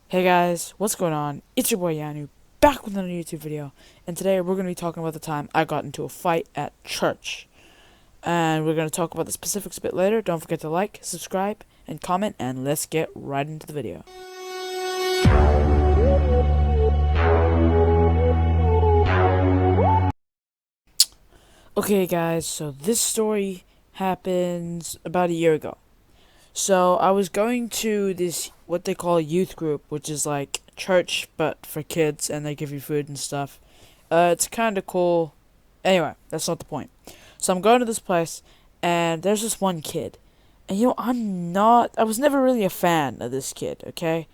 Hey guys, what's going on? It's your boy Yanu, back with another YouTube video, and today we're going to be talking about the time I got into a fight at church. And we're going to talk about the specifics a bit later. Don't forget to like, subscribe, and comment, and let's get right into the video. Okay guys, so this story happens about a year ago. So I was going to this what they call a youth group, which is like church but for kids, and they give you food and stuff. It's kind of cool. Anyway, that's not the point. So I'm going to this place, and there's this one kid, and I was never really a fan of this kid. Okay,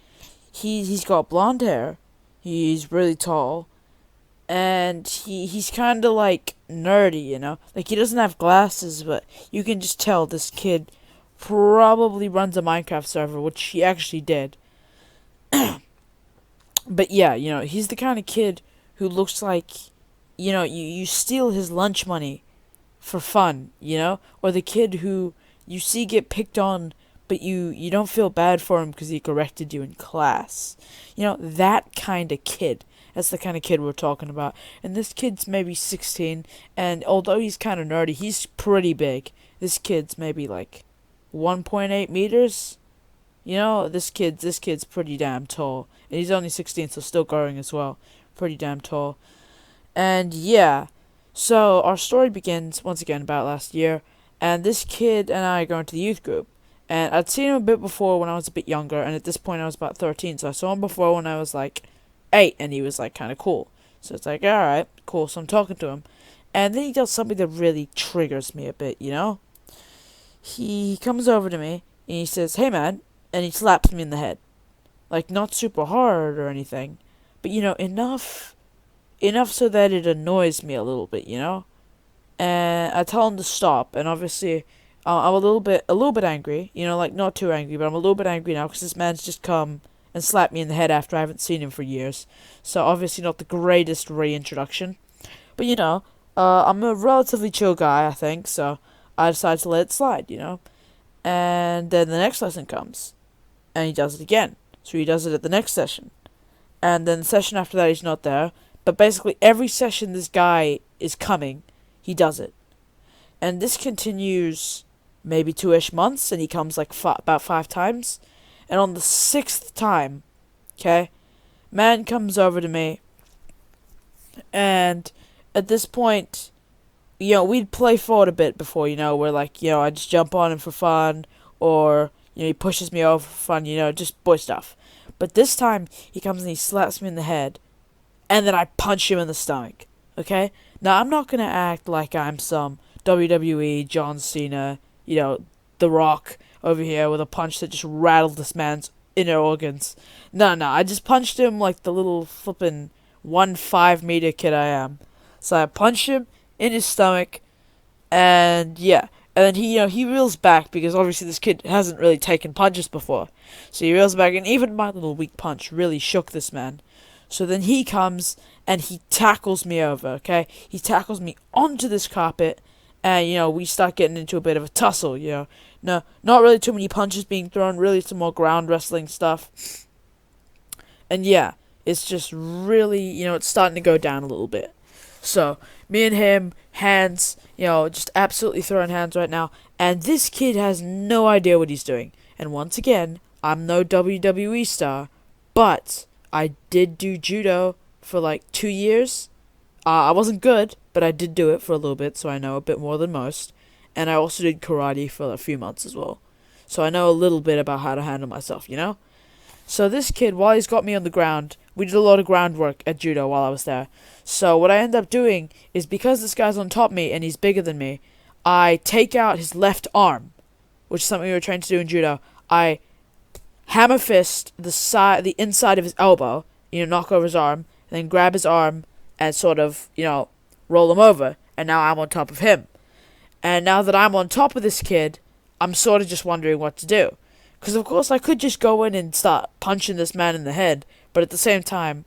he's got blonde hair, he's really tall, and he's kind of like nerdy, like he doesn't have glasses, but you can just tell this kid probably runs a Minecraft server, which he actually did. But yeah, he's the kind of kid who looks like, you steal his lunch money for fun, or the kid who you see get picked on, but you don't feel bad for him because he corrected you in class. That kind of kid. That's the kind of kid we're talking about. And this kid's maybe 16, and although he's kind of nerdy, he's pretty big. This kid's maybe like 1.8 meters. This kid's pretty damn tall, and he's only 16, so still growing as well. Pretty damn tall. And yeah, so our story begins once again about last year, and this kid and I are going to the youth group. And I'd seen him a bit before when I was a bit younger, and at this point I was about 13, so I saw him before when I was like 8, and he was like kind of cool. So it's like, alright, cool, so I'm talking to him. And then he does something that really triggers me a bit. He comes over to me, and he says, "Hey man," and he slaps me in the head. Like, not super hard or anything, but enough so that it annoys me a little bit. And I tell him to stop, and obviously, I'm a little bit angry. Like not too angry, but I'm a little bit angry now because this man's just come and slapped me in the head after I haven't seen him for years. So obviously not the greatest reintroduction, but I'm a relatively chill guy, I think. So I decided to let it slide. And then the next lesson comes, and he does it again. So he does it at the next session, and then the session after that he's not there. But basically every session this guy is coming, he does it. And this continues maybe 2-ish months, and he comes like about 5 times. And on the 6th time, okay, man comes over to me, and at this point, we'd play forward a bit before, where like, I just jump on him for fun, or, he pushes me over for fun, just boy stuff. But this time, he comes and he slaps me in the head, and then I punch him in the stomach, okay? Now, I'm not gonna act like I'm some WWE John Cena, The Rock over here with a punch that just rattled this man's inner organs. No, I just punched him like the little flippin' 1 5 meter kid I am. So I punched him in his stomach, and yeah. And then he reels back because obviously this kid hasn't really taken punches before. So he reels back, and even my little weak punch really shook this man. So then he comes and he tackles me over, okay? He tackles me onto this carpet, and, we start getting into a bit of a tussle. No, not really too many punches being thrown, really some more ground wrestling stuff. And yeah, it's just really, it's starting to go down a little bit. So, me and him, hands, just absolutely throwing hands right now. And this kid has no idea what he's doing. And once again, I'm no WWE star, but I did do judo for like 2 years. I wasn't good, but I did do it for a little bit, so I know a bit more than most. And I also did karate for a few months as well. So I know a little bit about how to handle myself. So this kid, while he's got me on the ground, we did a lot of groundwork at judo while I was there. So what I end up doing is, because this guy's on top of me and he's bigger than me, I take out his left arm, which is something we were trained to do in judo. I hammer fist the inside of his elbow, knock over his arm, and then grab his arm and sort of, roll him over. And now I'm on top of him. And now that I'm on top of this kid, I'm sort of just wondering what to do. Because, of course, I could just go in and start punching this man in the head. But at the same time,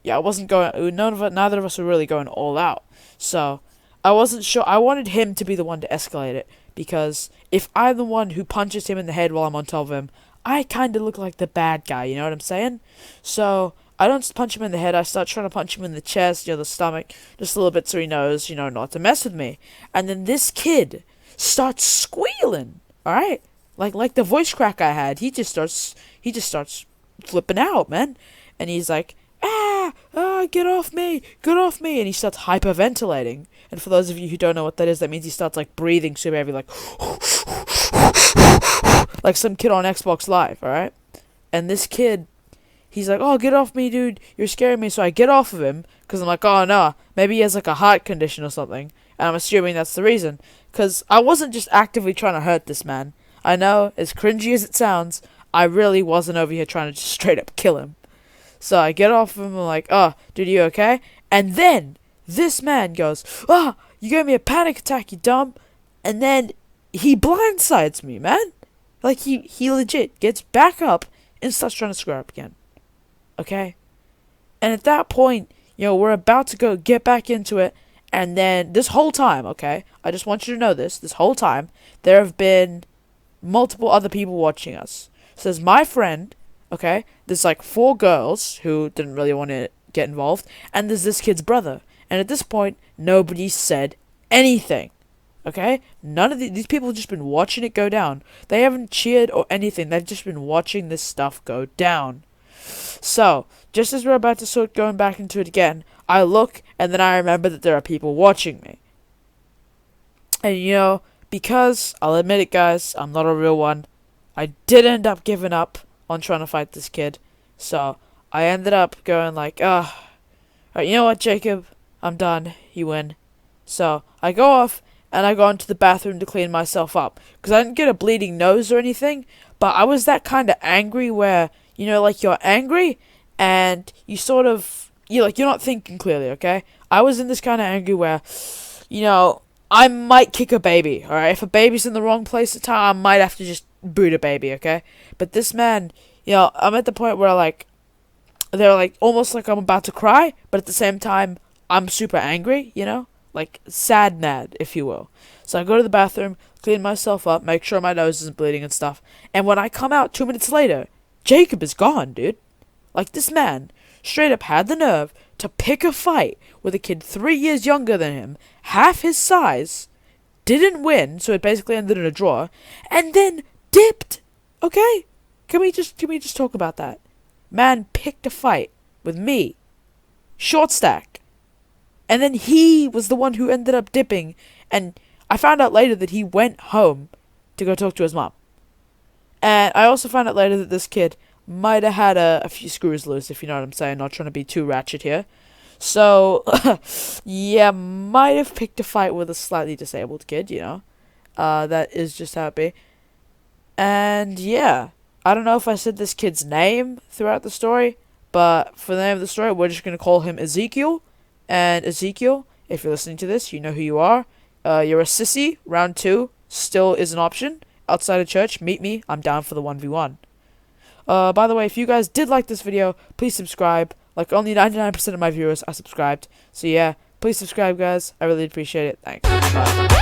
I wasn't going... Neither of us were really going all out. So, I wasn't sure. I wanted him to be the one to escalate it. Because if I'm the one who punches him in the head while I'm on top of him, I kind of look like the bad guy, you know what I'm saying? So I don't punch him in the head. I start trying to punch him in the chest, the stomach, just a little bit so he knows, not to mess with me. And then this kid starts squealing, all right? Like the voice crack I had. He just starts flipping out, man. And he's like, get off me, get off me. And he starts hyperventilating. And for those of you who don't know what that is, that means he starts like breathing super heavy, like some kid on Xbox Live, alright? And this kid, he's like, oh, get off me, dude, you're scaring me. So I get off of him, because I'm like, oh, no, maybe he has like a heart condition or something. And I'm assuming that's the reason. Because I wasn't just actively trying to hurt this man. I know, as cringy as it sounds, I really wasn't over here trying to just straight up kill him. So I get off of him, I'm like, oh, dude, you okay? And then, this man goes, you gave me a panic attack, you dumb. And then, he blindsides me, man. Like, he legit gets back up and starts trying to square up again. Okay? And at that point, we're about to get back into it. And then, this whole time, okay? I just want you to know this whole time, there have been multiple other people watching us. So there's my friend, okay? There's like 4 girls who didn't really want to get involved. And there's this kid's brother. And at this point, nobody said anything. Okay? None of these people have just been watching it go down. They haven't cheered or anything. They've just been watching this stuff go down. So, just as we're about to start going back into it again, I look and then I remember that there are people watching me. And because, I'll admit it guys, I'm not a real one, I did end up giving up on trying to fight this kid. So, I ended up going like, alright, you know what, Jacob? I'm done. You win. So, I go off and I go into the bathroom to clean myself up. Because I didn't get a bleeding nose or anything, but I was that kind of angry where, you're angry and you sort of, you're not thinking clearly, okay? I was in this kind of angry where, I might kick a baby, alright? If a baby's in the wrong place at the time, I might have to just boot a baby, okay? But this man, I'm at the point where, they're, almost like I'm about to cry, but at the same time, I'm super angry, Like, sad mad, if you will. So I go to the bathroom, clean myself up, make sure my nose isn't bleeding and stuff. And when I come out 2 minutes later, Jacob is gone, dude. Like, this man straight up had the nerve to pick a fight with a kid 3 years younger than him, half his size, didn't win, so it basically ended in a draw, and then dipped. Okay? Can we just talk about that? Man picked a fight with me. Short stack. And then he was the one who ended up dipping, and I found out later that he went home to go talk to his mom. And I also found out later that this kid might have had a few screws loose, if you know what I'm saying, not trying to be too ratchet here. So, yeah, might have picked a fight with a slightly disabled kid, that is just how it be. And, yeah, I don't know if I said this kid's name throughout the story, but for the name of the story, we're just going to call him Ezekiel. And Ezekiel, if you're listening to this, you know who you are. You're a sissy. Round 2 still is an option. Outside of church, meet me. I'm down for the 1v1. By the way, if you guys did like this video, please subscribe. Like, only 99% of my viewers are subscribed. So yeah, please subscribe, guys. I really appreciate it. Thanks. Bye.